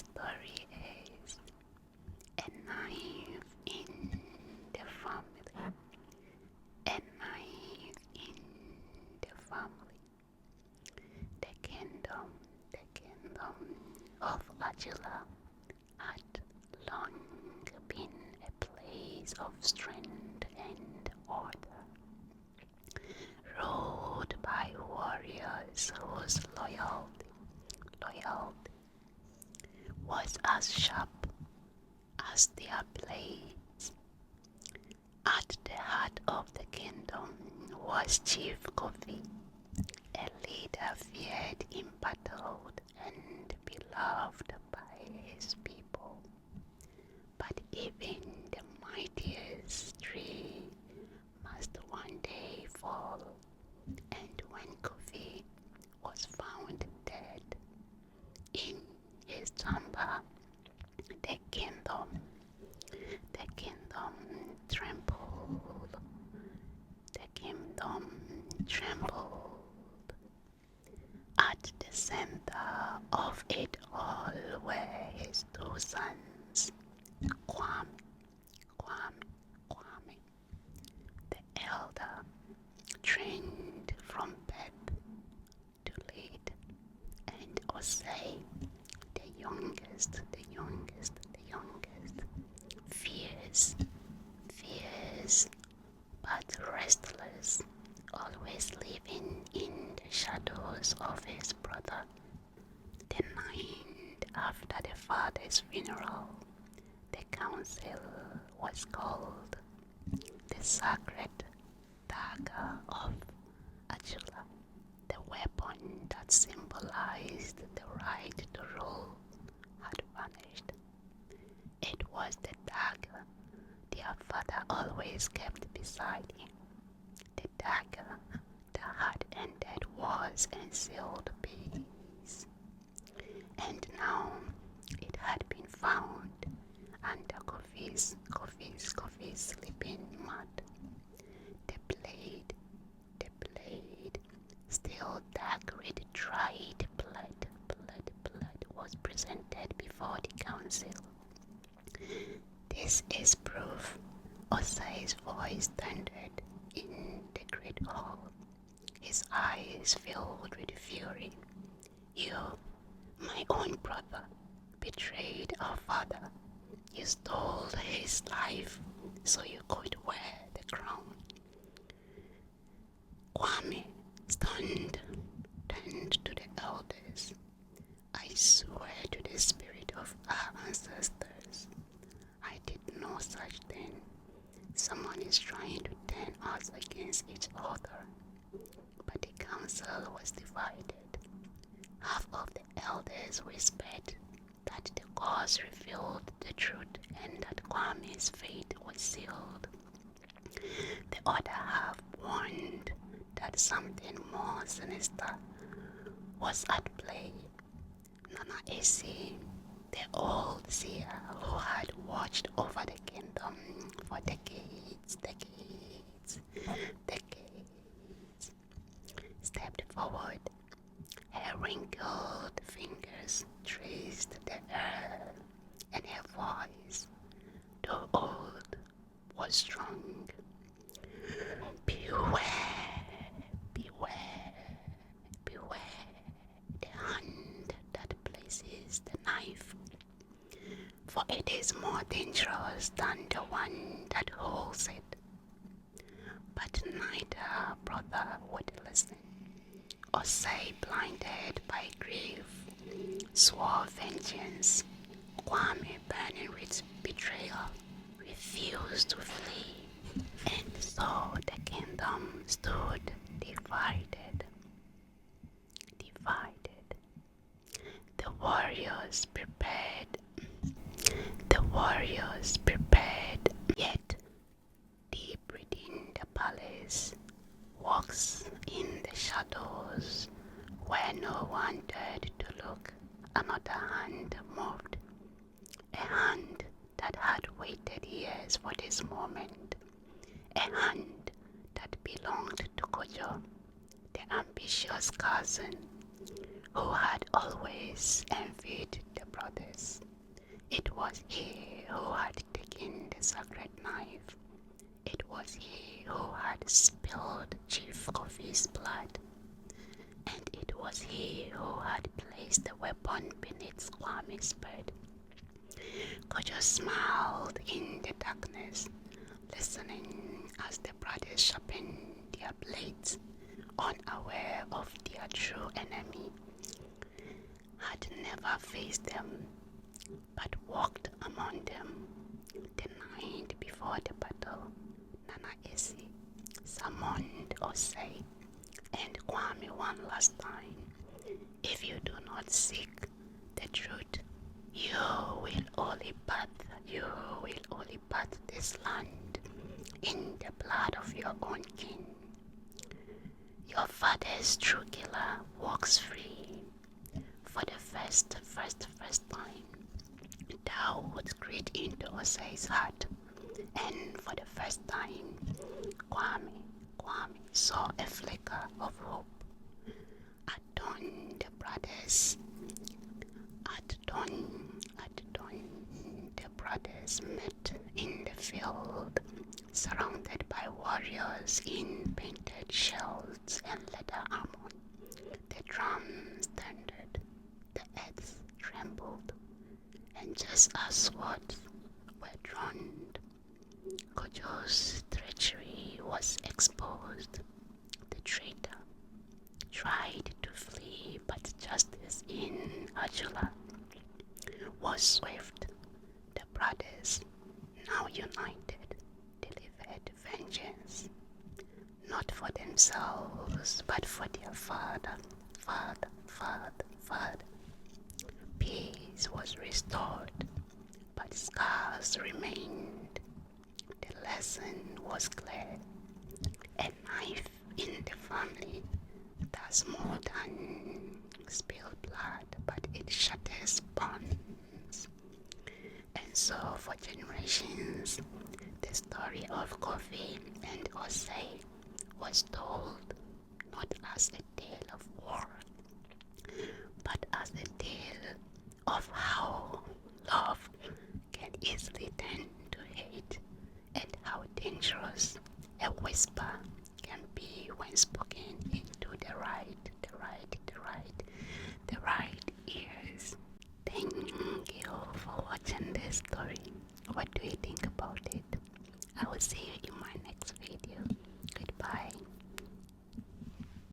story is a knife in the family. A knife in the family. The kingdom of Ajila had long been a place of strength and order, ruled by warriors whose loyalty was as sharp as their blades. At the heart of the kingdom was Chief Kofi, a leader feared in battle and beloved by his people. But even the mightiest tree must one day fall, and when Kofi was found dead in his chamber, the kingdom trembled. The kingdom trembled. At the center of it all were his two sons, Kwame, the elder, trained from birth to lead, and Osei, the youngest, fierce but restless, always living in the shadows of his brother. The night after the father's funeral, the council was called the Sacred Dagger of Ajula. The weapon that symbolized the right to rule had vanished. It was the dagger their father always kept beside him, the dagger that had ended wars and sealed peace. And now it had been found under Kofi's sleeping mat. The blade, still dark with dried blood, was presented before the council. This is proof. Osei's voice thundered in the great hall, his eyes filled with fury. You, my own brother, betrayed our father. You stole his life so you could wear the crown. Kwame, stunned, turned to the elders. I swear to the spirit of our ancestors, I did no such thing. Someone is trying to turn us against each other. But the council was divided. Half of the elders whispered that the gods revealed the truth and that Kwame's fate was sealed. The other half warned that something more sinister was at play. Nana Esi, the old seer who had watched over the kingdom for decades, stepped forward. Her wrinkled fingers traced the earth, and her voice, though old, was strong. Beware the hand that places the knife, for it is more dangerous than the one that holds it. But neither brother would listen. Osei, blinded by grief, swore vengeance. Kwame, burning with betrayal, refused to flee, and so the kingdom stood divided. The warriors prepared, yet deep within the palace, walks in the shadows where no one dared to look. Another hand moved, a hand that had waited years for this moment, a hand that belonged to Kojo, the ambitious cousin who had always envied the brothers. It was he who had taken the sacred knife. It was he who had spilled Chief Kofi's blood. And it was he who had placed the weapon beneath Kwame's bed. Kojo smiled in the darkness, listening as the brothers sharpened their blades, unaware of their true enemy. Had never faced them, but walked among them. The night before the battle, Nana Esi summoned Osei and Kwame one last time. If you do not seek the truth, you will only bath this land in the blood of your own king. Your father's true killer walks free. For the first time, thou would greet into Osei's heart, and for the first time, Kwame saw a flicker of hope. At dawn, the brothers met in the field, surrounded by warriors in painted shells and leather armor. The drums thundered, the earth trembled, and just as swords were drawn, Kojo's treachery was exposed. The traitor tried to flee, but justice in Ajula was swift. The brothers, now united, delivered vengeance, not for themselves, but for their father. Peace was restored, but scars remained. The lesson was clear. A knife in the family does more than spill blood, but it shatters bonds. And so for generations, the story of Kofi and Osei was told not as a tale of war, but as a tale of how love can easily turn to hate, and how dangerous a whisper can be when spoken into the right ears. Thank you for watching this story. What do you think about it? I will see